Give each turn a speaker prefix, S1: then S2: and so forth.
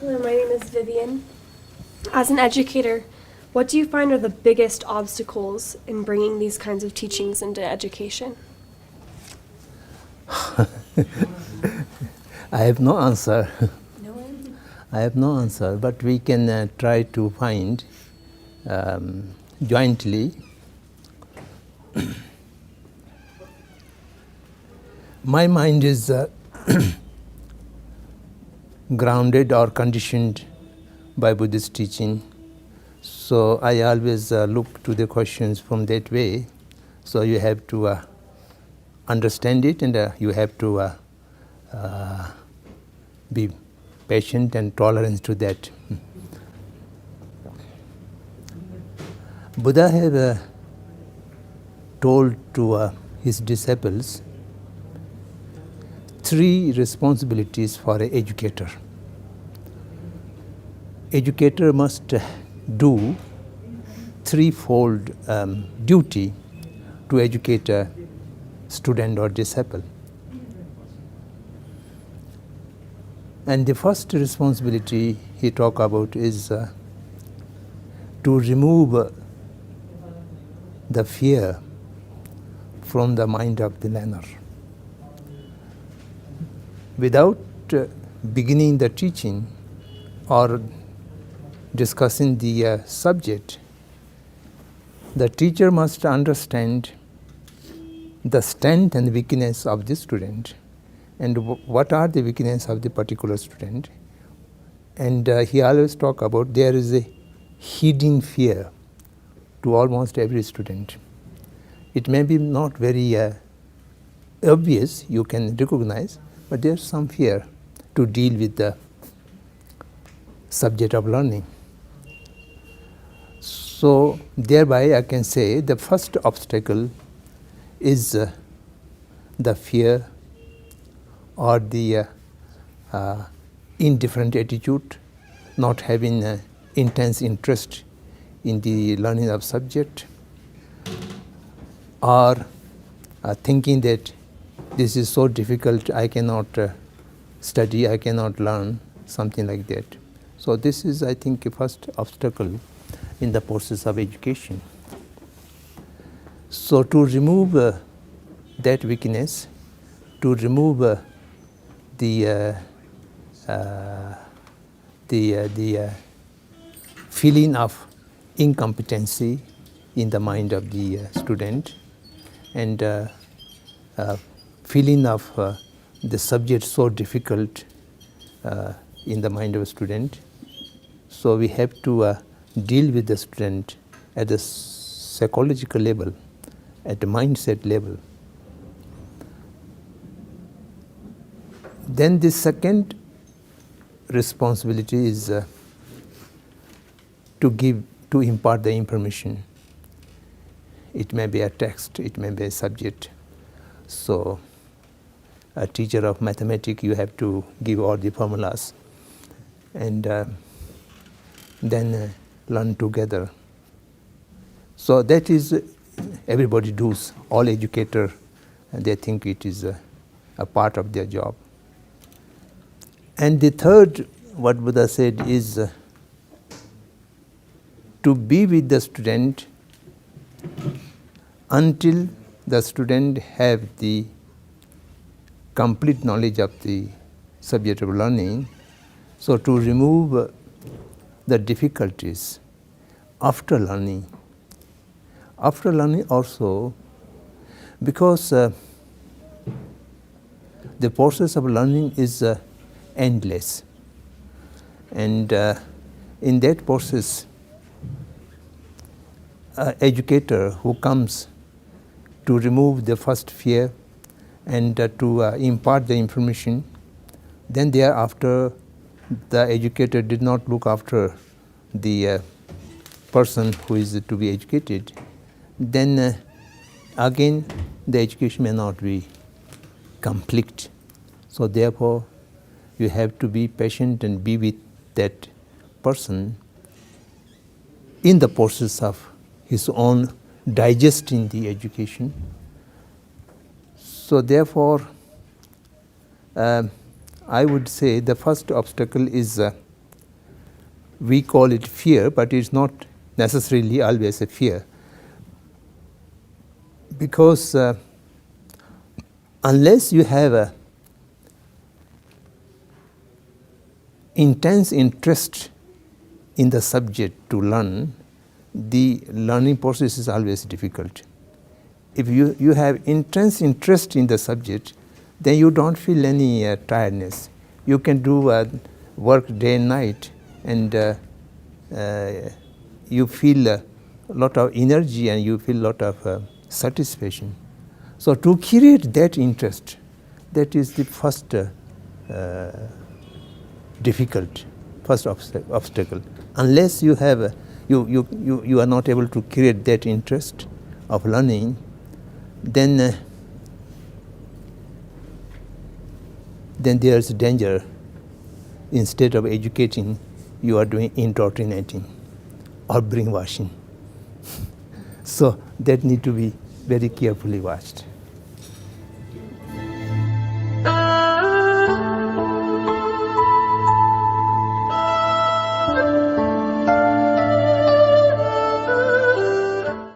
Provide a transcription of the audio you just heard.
S1: Hello, my name is Vivian. As an educator, what do you find are the biggest obstacles in bringing these kinds of teachings into education?
S2: I have no answer.
S1: No one?
S2: I have no answer, but we can try to find jointly. My mind is grounded or conditioned by Buddhist teaching, so I always look to the questions from that way. So you have to understand it, and you have to be patient and tolerant to that. Buddha have told to his disciples 3 responsibilities for an educator. Educator must do threefold duty to educate a student or disciple. And the first responsibility he talk about is to remove the fear from the mind of the learner. Without beginning the teaching or discussing the subject, the teacher must understand the strength and weakness of the student, and what are the weaknesses of the particular student. And he always talk about there is a hidden fear to almost every student. It may be not very obvious, you can recognize, but there's some fear to deal with the subject of learning. So thereby I can say the first obstacle is the fear or the indifferent attitude, not having intense interest in the learning of subject, or thinking that this is so difficult, I cannot study, I cannot learn, something like that. So this is, I think, a first obstacle in the process of education. So to remove that weakness, to remove the feeling of incompetency in the mind of the student, and feeling of the subject so difficult in the mind of a student. So we have to deal with the student at the psychological level, at the mindset level. Then the second responsibility is to impart the information. It may be a text, it may be a subject. So a teacher of mathematics, you have to give all the formulas and then learn together. So that is, everybody does, all educators, they think it is a part of their job. And the third, what Buddha said, is to be with the student until the student have the complete knowledge of the subject of learning. So to remove the difficulties after learning. After learning also, because the process of learning is endless, and in that process, educator who comes to remove the first fear and to impart the information, then thereafter the educator did not look after the person who is to be educated, then again the education may not be complete. So therefore you have to be patient and be with that person in the process of his own digesting the education. So therefore I would say the first obstacle is we call it fear, but it's not necessarily always a fear. Because unless you have a intense interest in the subject to learn, the learning process is always difficult. If you have intense interest in the subject, then you don't feel any tiredness. You can do work day and night, and you feel a lot of energy and you feel a lot of satisfaction. So to create that interest, that is the first first obstacle. Unless you have you are not able to create that interest of learning, then there is danger. Instead of educating, you are doing indoctrinating or brainwashing. So that need to be very carefully watched.